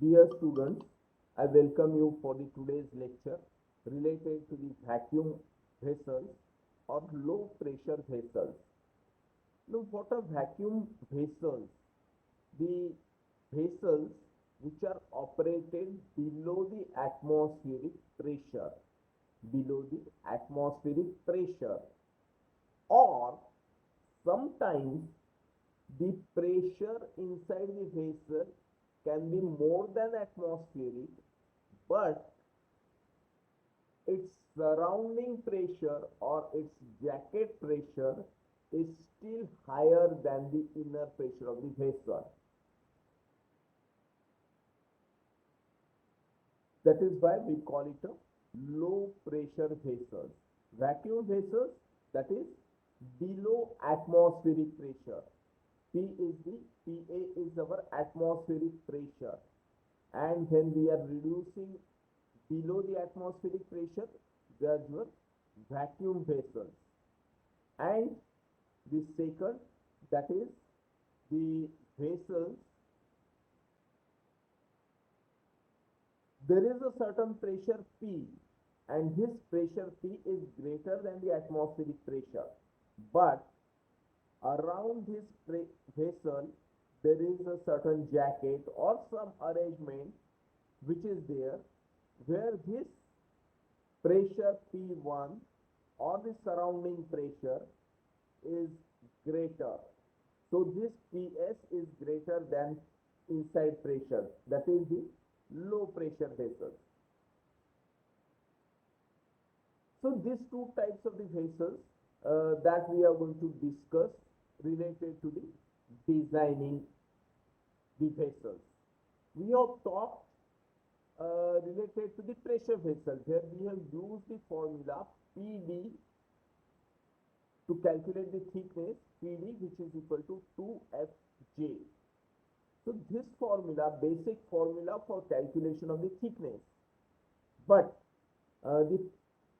Dear students, I welcome you for the today's lecture related to the vacuum vessels or low pressure vessels. Now, what are vacuum vessels? The vessels which are operated below the atmospheric pressure, below the atmospheric pressure, or sometimes the pressure inside the vessel can be more than atmospheric, but its surrounding pressure or its jacket pressure is still higher than the inner pressure of the vessel. That is why we call it a low pressure vessels. Vacuum vessels, that is below atmospheric pressure. P is the PA is our atmospheric pressure, and when we are reducing below the atmospheric pressure, there's your vacuum vessels. And the second, that is the vessels, there is a certain pressure P, and this pressure P is greater than the atmospheric pressure, but around this vessel there is a certain jacket or some arrangement which is there, where this pressure P1 or the surrounding pressure is greater. So this PS is greater than inside pressure, that is the low pressure vessels. So these two types of the vessels that we are going to discuss related to the designing the vessels. We have talked related to the pressure vessel, where we have used the formula PD to calculate the thickness, PD, which is equal to 2FJ. So this formula, basic formula for calculation of the thickness. But the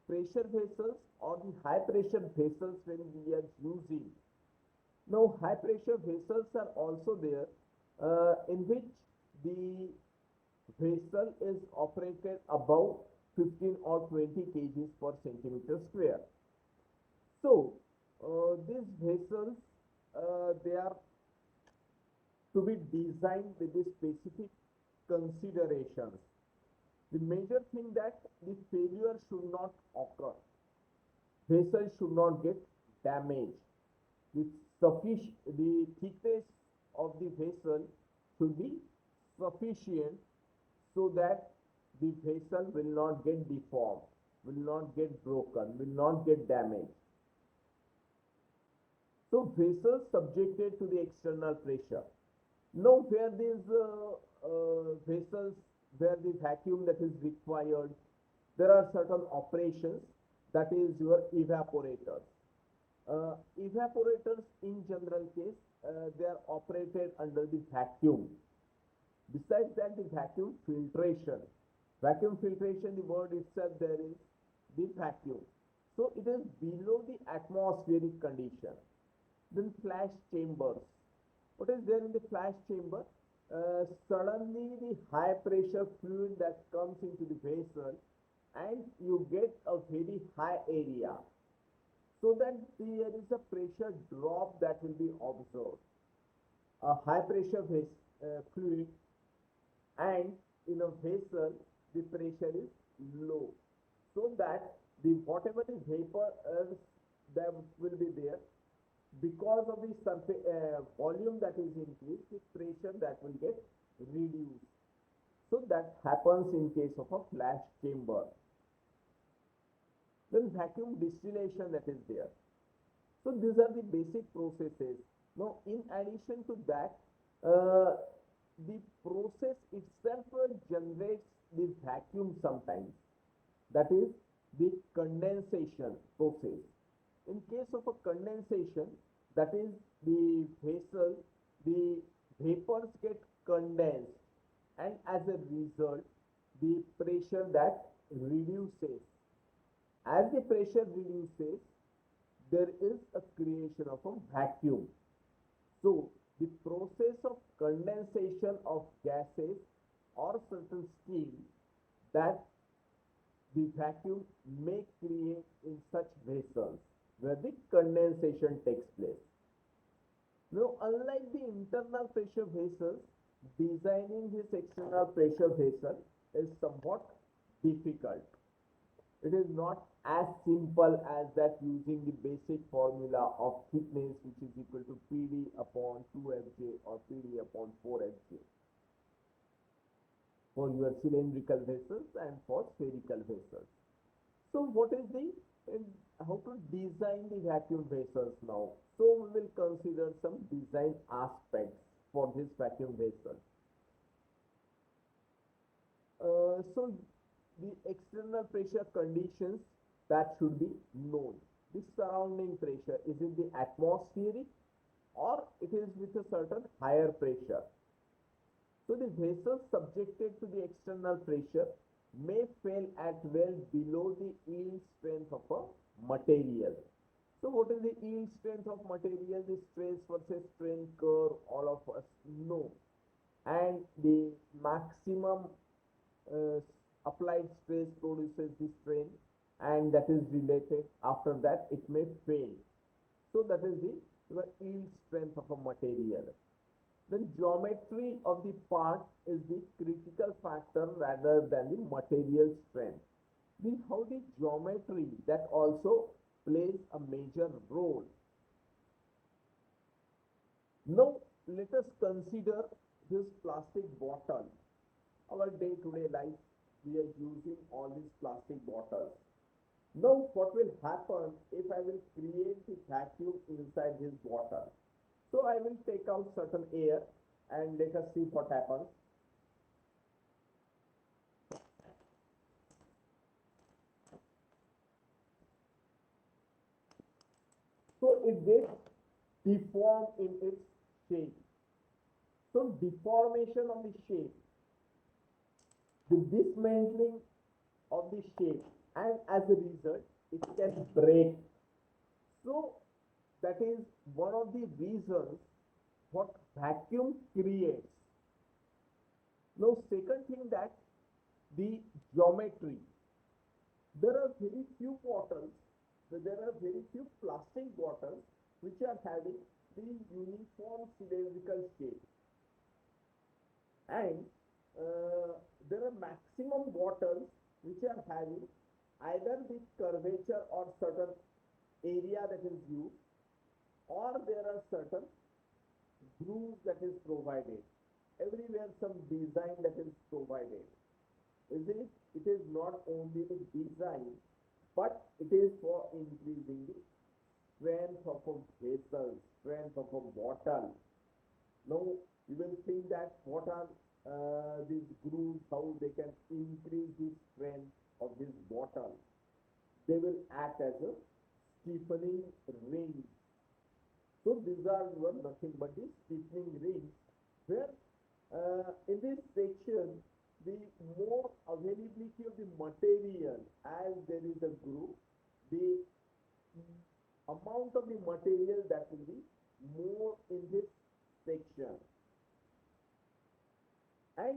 pressure vessels or the high pressure vessels, when we are using, now high pressure vessels are also there, in which the vessel is operated above 15 or 20 kgs per centimeter square. So these vessels, they are to be designed with the specific considerations. The major thing that the failure should not occur. Vessel should not get damaged. The the thickness of the vessel should be sufficient so that the vessel will not get deformed, will not get broken, will not get damaged. So vessels subjected to the external pressure. Now where these vessels, where the vacuum that is required, there are certain operations, that is your evaporators. Evaporators in general case, they are operated under the vacuum. Besides that, the vacuum filtration, the word itself there is the vacuum. So it is below the atmospheric condition. Then flash chambers. What is there in the flash chamber? Suddenly the high pressure fluid that comes into the vessel, and you get a very high area, so that there is a pressure drop that will be observed. A high pressure fluid, and in a vessel the pressure is low, so that the whatever the vapor that will be there, because of the surface volume that is increased, the pressure that will get reduced. So that happens in case of a flash chamber. Then vacuum distillation that is there. So these are the basic processes. Now in addition to that, uh, the process itself generates the vacuum sometimes, that is the condensation process. In case of a condensation, that is the vessel, the vapors get condensed, and as a result the pressure that reduces. As the pressure reduces, there is a creation of a vacuum. So the process of condensation of gases or certain steam that the vacuum may create in such vessels where the condensation takes place. Now, unlike the internal pressure vessels, designing this external pressure vessel is somewhat difficult. It is not as simple as that using the basic formula of thickness, which is equal to PD upon 2Fj or PD upon 4Fj for your cylindrical vessels and for spherical vessels. So what is the how to design the vacuum vessels now? So we will consider some design aspects for this vacuum vessel. So the external pressure conditions that should be known. The surrounding pressure, is it the atmospheric or it is with a certain higher pressure? So the vessels subjected to the external pressure may fail at well below the yield strength of a material. So what is the yield strength of material? The stress versus strain curve, all of us know. And the maximum applied stress produces the strain, and that is related. After that it may fail. So that is the yield strength of a material. The geometry of the part is the critical factor rather than the material strength. How the geometry that also plays a major role. Now let us consider this plastic bottle. Our day-to-day life, we are using all these plastic bottles. Now what will happen if I will create the vacuum inside this bottle? So I will take out certain air and let us see what happens. So it gets deformed in its shape. So deformation of the shape, the dismantling of the shape, and as a result it can break. So that is one of the reasons what vacuum creates. Now second thing, that the geometry. There are very few bottles, there are very few plastic bottles which are having the uniform cylindrical shape, and there are maximum bottles which are having either the curvature or certain area that is used, or there are certain grooves that is provided. Everywhere some design that is provided. Isn't it? It is not only the design, but it is for increasing the strength of a vessel, strength of a bottle. Now you will think that what are these grooves, how they can increase the strength of this bottle. They will act as a stiffening ring. So these are nothing but the stiffening rings, where in this section the more availability of the material, as there is a groove, the amount of the material that will be more in this section. And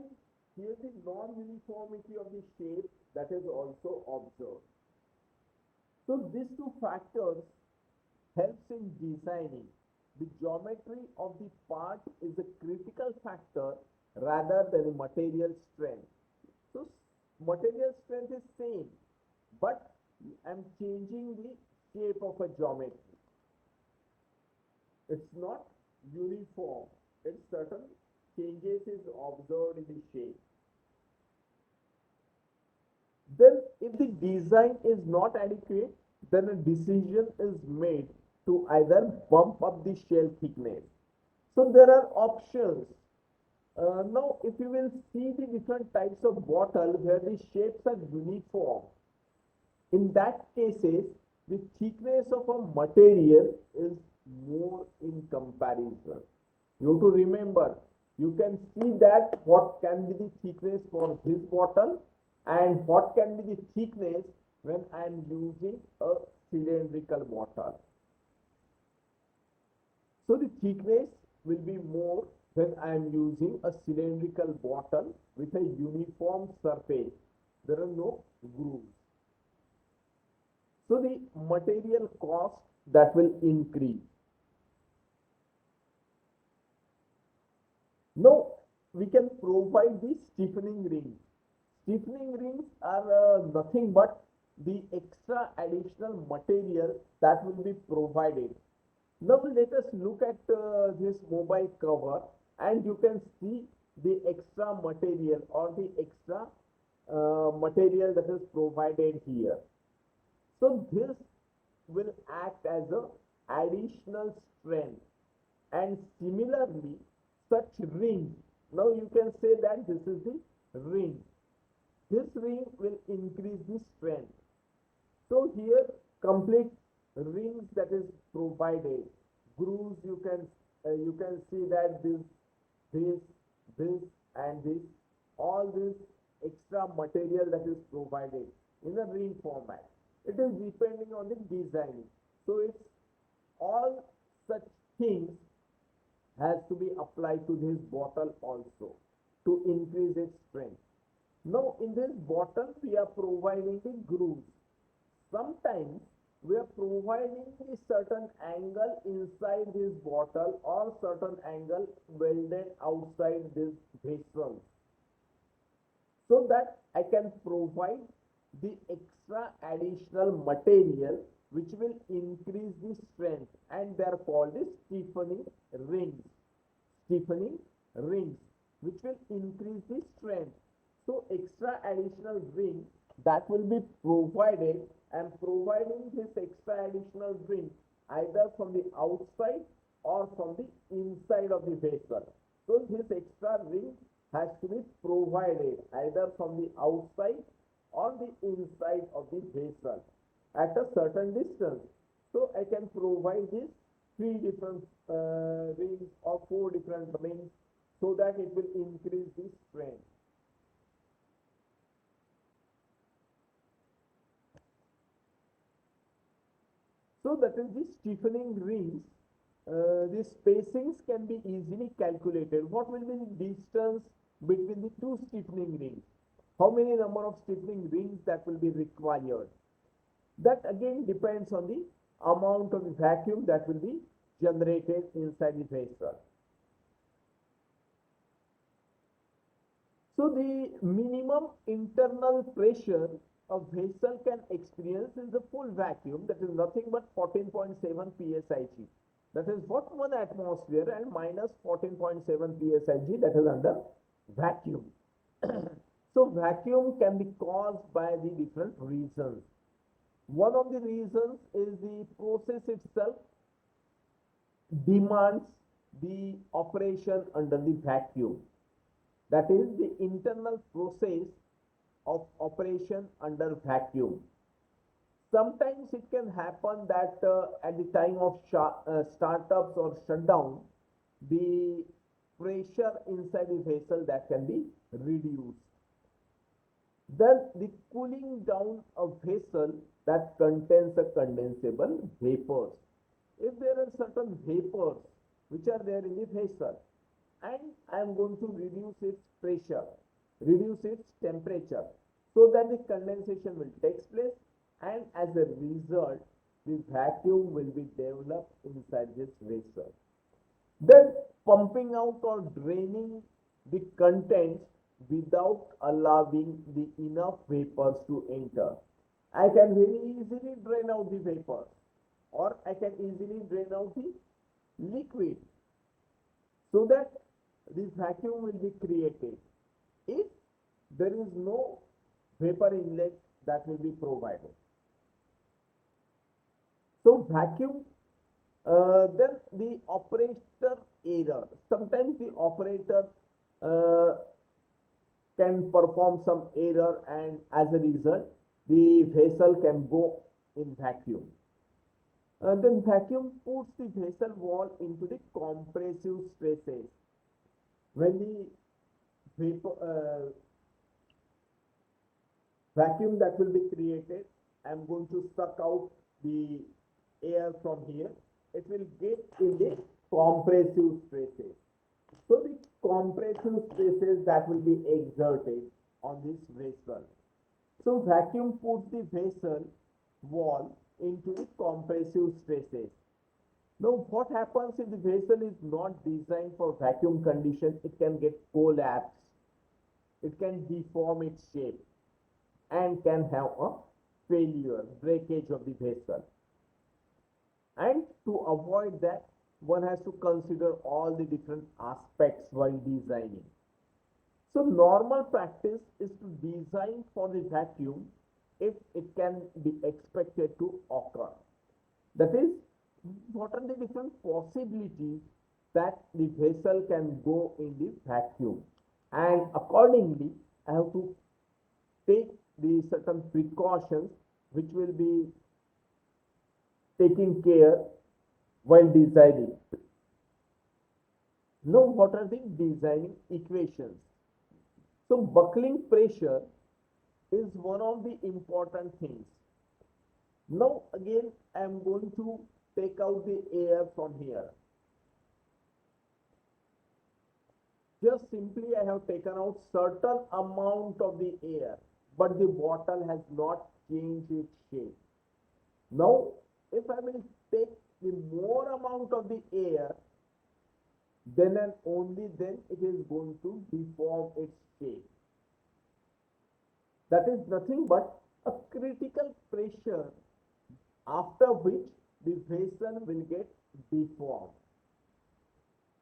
here the non-uniformity of the shape that is also observed. So these two factors helps in designing. The geometry of the part is a critical factor rather than the material strength. So material strength is same, but I am changing the shape of a geometry. It's not uniform. It's certain changes is observed in the shape. Then if the design is not adequate, then a decision is made to either bump up the shell thickness. So there are options. Now if you will see the different types of bottle where the shapes are uniform, in that cases the thickness of a material is more in comparison. You have to remember, you can see that what can be the thickness for this bottle and what can be the thickness when I am using a cylindrical bottle. So the thickness will be more when I am using a cylindrical bottle with a uniform surface. There are no grooves. So the material cost that will increase. Now we can provide the stiffening rings. Stiffening rings are nothing but the extra additional material that will be provided. Now let us look at this mobile cover, and you can see the extra material or the extra material that is provided here. So this will act as a additional strength, and similarly such rings, now you can say that this is the ring. This ring will increase the strength. So here complete rings that is provided, grooves, you can see that this, this and this, all this extra material that is provided in a ring format. It is depending on the design. So it's all such things has to be applied to this bottle also to increase its strength. Now in this bottle we are providing the grooves. Sometimes we are providing a certain angle inside this bottle or certain angle welded outside this vessel, so that I can provide the extra additional material which will increase the strength, and they are called the stiffening rings. Stiffening rings which will increase the strength. So extra additional ring that will be provided. I am providing this extra additional ring either from the outside or from the inside of the vessel. So this extra ring has to be provided either from the outside or the inside of the vessel at a certain distance. So I can provide this 3 different rings or 4 different rings, so that it will increase the strength. So that is the stiffening rings. The spacings can be easily calculated. What will be the distance between the 2 stiffening rings? How many number of stiffening rings that will be required? That again depends on the amount of vacuum that will be generated inside the vessel. So the minimum internal pressure a vessel can experience in the full vacuum, that is nothing but 14.7 psig. That is what 1 atmosphere, and minus 14.7 psig, that is under vacuum. So vacuum can be caused by the different reasons. One of the reasons is the process itself demands the operation under the vacuum. That is the internal process of operation under vacuum. Sometimes it can happen that at the time of startups or shutdown, the pressure inside the vessel that can be reduced. Then the cooling down of vessel that contains a condensable vapors. If there are certain vapors which are there in the vessel, and I am going to reduce its pressure, reduce its temperature, so that the condensation will take place, and as a result the vacuum will be developed inside this vessel. Then pumping out or draining the contents without allowing the enough vapors to enter. I can very easily drain out the vapor, or I can easily drain out the liquid, so that this vacuum will be created. If there is no vapor inlet that will be provided. So vacuum, then the operator error. Sometimes the operator can perform some error, and as a result the vessel can go in vacuum. Then vacuum puts the vessel wall into the compressive stresses. When the vapor, vacuum that will be created, I am going to suck out the air from here. It will get in the compressive stresses. So the compression stresses that will be exerted on this vessel. So vacuum puts the vessel wall into the compressive stresses. Now what happens if the vessel is not designed for vacuum conditions? It can get collapsed, it can deform its shape and can have a failure, breakage of the vessel. And to avoid that, one has to consider all the different aspects while designing. So normal practice is to design for the vacuum if it can be expected to occur. That is, what are the different possibilities that the vessel can go in the vacuum, and accordingly I have to take the certain precautions which will be taking care while designing. Now what are the designing equations? So buckling pressure is one of the important things. Now again I am going to take out the air from here. Just simply I have taken out certain amount of the air, but the bottle has not changed its shape. Now if I will take the more amount of the air, then and only then it is going to deform its shape. That is nothing but a critical pressure after which the vessel will get deformed.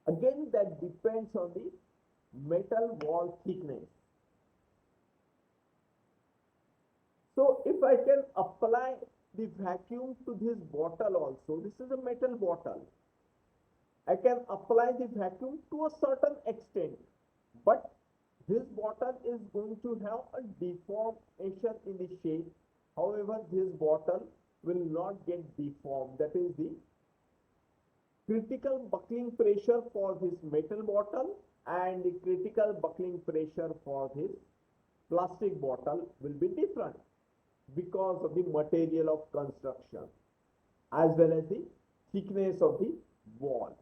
Again, that depends on the metal wall thickness. So if I can apply the vacuum to this bottle also, this is a metal bottle, I can apply the vacuum to a certain extent, but this bottle is going to have a deformation in the shape. However, this bottle will not get deformed. That is the critical buckling pressure for this metal bottle and the critical buckling pressure for this plastic bottle will be different because of the material of construction as well as the thickness of the wall.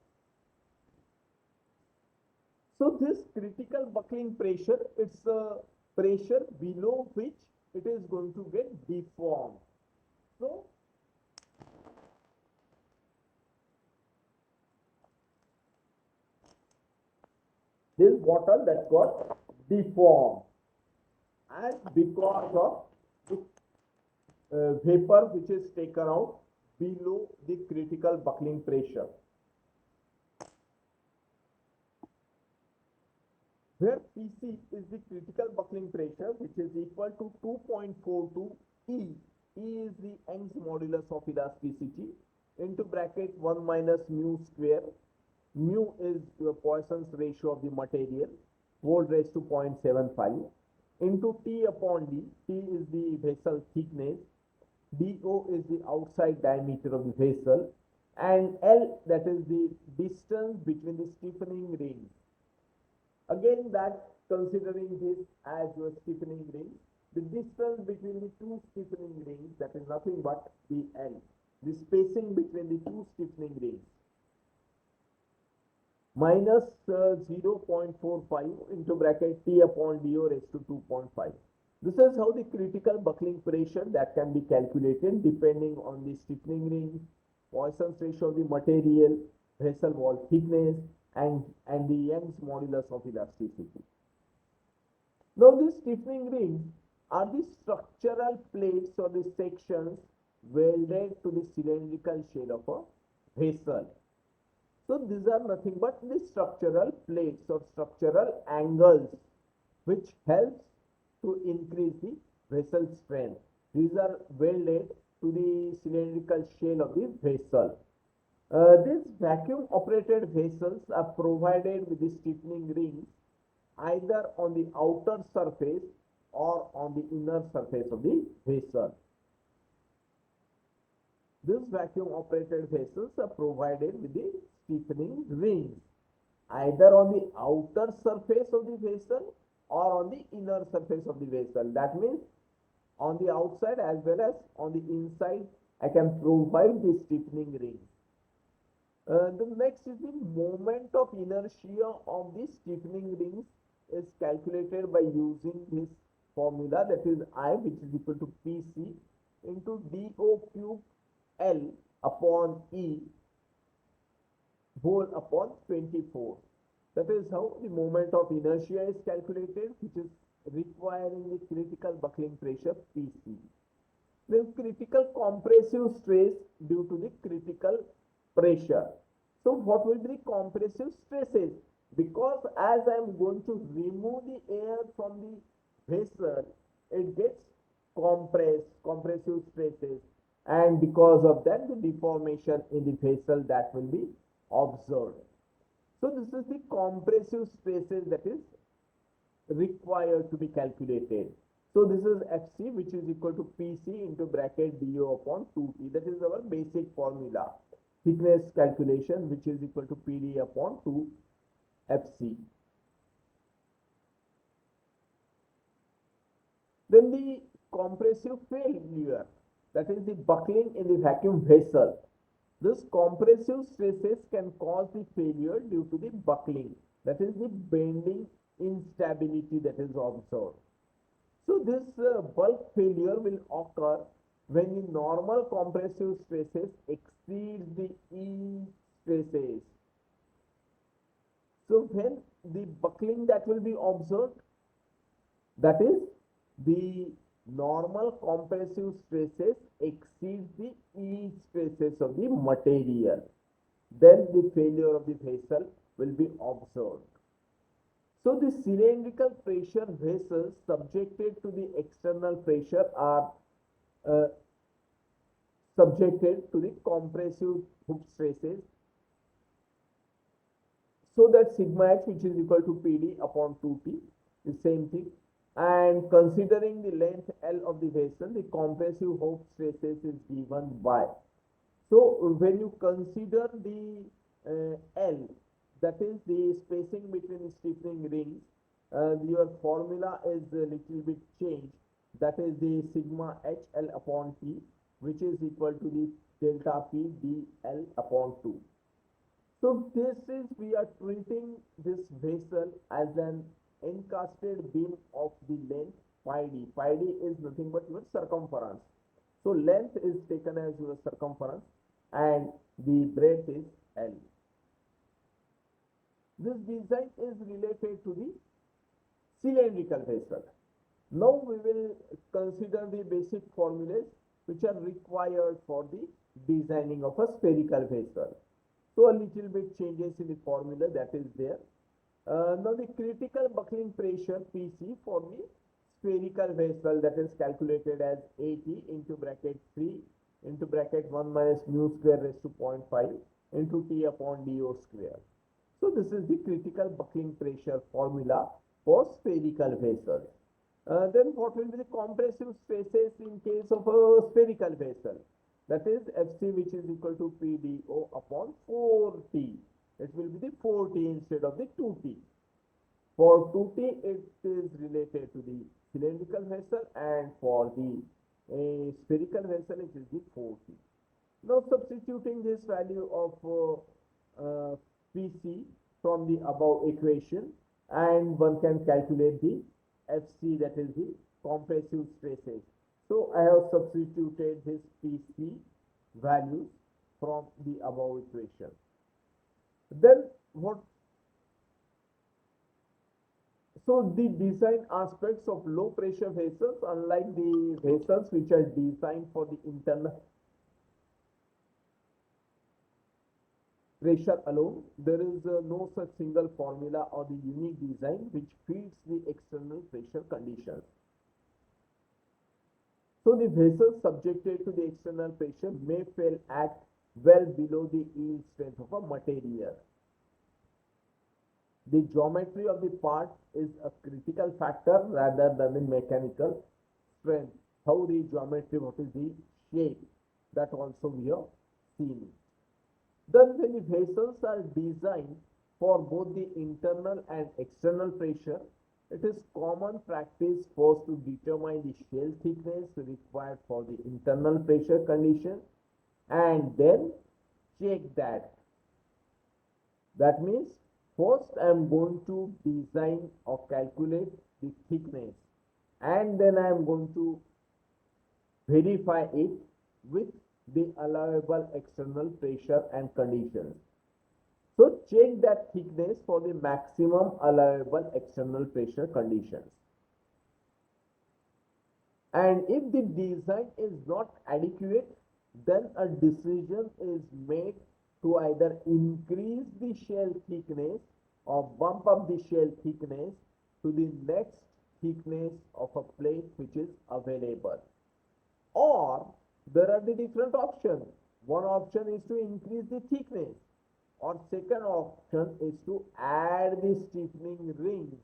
So this critical buckling pressure, it's a pressure below which it is going to get deformed. So this bottle that got deformed, and because of the vapor which is taken out below the critical buckling pressure, where Pc is the critical buckling pressure, which is equal to 2.42 E. E is the Young's modulus of elasticity into bracket 1 minus mu square. Mu is Poisson's ratio of the material, volt raised to 0.75 into T upon D. T is the vessel thickness, DO is the outside diameter of the vessel, and L, that is the distance between the stiffening rings. Again, that considering this as your stiffening ring, the distance between the two stiffening rings, that is nothing but the L, the spacing between the two stiffening rings, minus 0.45 into bracket T upon DO raised to 2.5. This is how the critical buckling pressure that can be calculated depending on the stiffening ring, Poisson's ratio of the material, vessel wall thickness, and the Young's modulus of elasticity. Now these stiffening rings are the structural plates or the sections welded to the cylindrical shell of a vessel. So these are nothing but the structural plates or structural angles which helps to increase the vessel strength. These are welded to the cylindrical shell of the vessel. These vacuum operated vessels are provided with the stiffening rings either on the outer surface or on the inner surface of the vessel. These vacuum operated vessels are provided with the stiffening rings either on the outer surface of the vessel or on the inner surface of the vessel. That means on the outside as well as on the inside I can provide the stiffening rings. The next is the moment of inertia of the stiffening rings is calculated by using this formula, that is I, which is equal to Pc into dO cube L upon E whole upon 24. That is how the moment of inertia is calculated, which is requiring the critical buckling pressure Pc. Then critical compressive stress due to the critical pressure. So what will be the compressive stresses? Because as I am going to remove the air from the vessel, it gets compressed, compressive stresses, and because of that the deformation in the vessel that will be observed. So this is the compressive stresses that is required to be calculated. So this is Fc, which is equal to Pc into bracket dO upon 2T. That is our basic formula. Thickness calculation, which is equal to PD upon 2 Fc. Then the compressive failure, that is the buckling in the vacuum vessel. This compressive stresses can cause the failure due to the buckling, that is the bending instability that is observed. So this bulk failure will occur when the normal compressive stresses exceeds the E stresses. So when the buckling that will be observed, that is the normal compressive stresses exceeds the E stresses of the material, then the failure of the vessel will be observed. So the cylindrical pressure vessels subjected to the external pressure are subjected to the compressive hook stresses. So that sigma h, which is equal to PD upon 2T, the same thing. And considering the length L of the vessel, the compressive hook stresses is given by. So when you consider the L, that is the spacing between the stiffening rings, your formula is a little bit changed. That is the sigma HL upon T, which is equal to the delta P dL upon 2. So this is, we are treating this vessel as an encasted beam of the length pi d. Pi d is nothing but your circumference. So length is taken as your circumference and the breadth is L. This design is related to the cylindrical vessel. Now we will consider the basic formulas which are required for the designing of a spherical vessel. So a little bit changes in the formula that is there. Now the critical buckling pressure Pc for the spherical vessel, that is calculated as At into bracket 3 into bracket 1 minus mu square raised to 0.5 into T upon dO square. So this is the critical buckling pressure formula for spherical vessels. Then what will be the compressive stresses in case of a spherical vessel? That is Fc, which is equal to PdO upon 4T. It will be the 4T instead of the 2T. For 2T, it is related to the cylindrical vessel, and for the spherical vessel, it is the 4T. Now substituting this value of Pc from the above equation, and one can calculate the Fc, that is the compressive stresses. So I have substituted this Pc values from the above equation. Then what? So the design aspects of low pressure vessels, unlike the vessels which are designed for the internal pressure alone, there is no such single formula or the unique design which fits the external pressure conditions. So the vessels subjected to the external pressure may fail at well below the yield strength of a material. The geometry of the part is a critical factor rather than the mechanical strength. How the geometry, what is the shape, that also we have seen. Then when the vessels are designed for both the internal and external pressure, it is common practice first to determine the shell thickness required for the internal pressure condition and then check that That means first I am going to design or calculate the thickness, and then I am going to verify it with the allowable external pressure and conditions. So check that thickness for the maximum allowable external pressure conditions. And if the design is not adequate, then a decision is made to either increase the shell thickness or bump up the shell thickness to the next thickness of a plate which is available. Or there are the different options. One option is to increase the thickness, or second option is to add the stiffening rings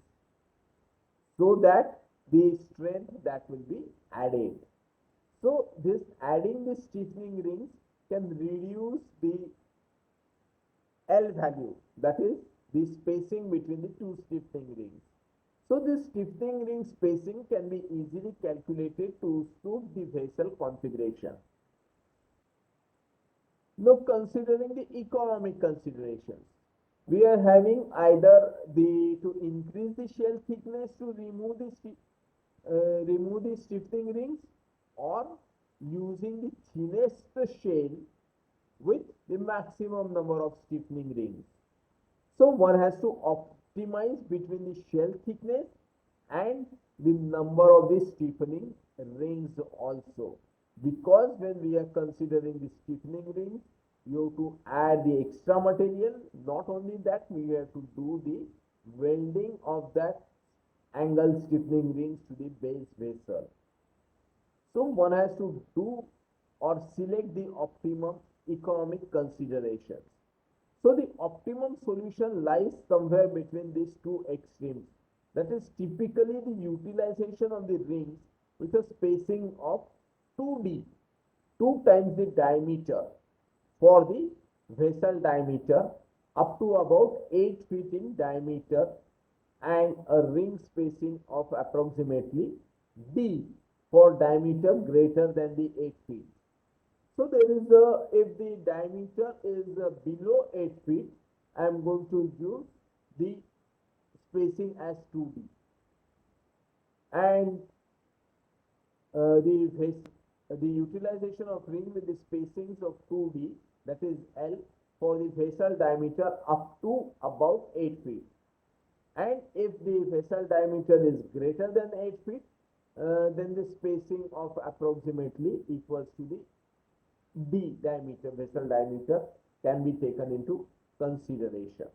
so that the strength that will be added. So this adding the stiffening rings can reduce the L value, that is the spacing between the two stiffening rings. So this stiffening ring spacing can be easily calculated to suit the vessel configuration. Now considering the economic considerations, we are having either to increase the shell thickness to remove the stiffening rings, or using the thinnest shell with the maximum number of stiffening rings. So one has to optimize between the shell thickness and the number of the stiffening rings also, because when we are considering the stiffening rings, you have to add the extra material. Not only that, we have to do the welding of that angle stiffening rings to the base vessel. So one has to do or select the optimum economic considerations. So the optimum solution lies somewhere between these two extremes. That is typically the utilization of the rings with a spacing of 2D, 2 times the diameter for the vessel diameter up to about 8 feet in diameter, and a ring spacing of approximately D for diameter greater than the 8 feet. So there is if the diameter is below 8 feet, I am going to use the spacing as 2D. And the utilization of ring with the spacings of 2D, that is L, for the vessel diameter up to about 8 feet. And if the vessel diameter is greater than 8 feet, then the spacing of approximately equals to the D diameter, vessel diameter, can be taken into consideration.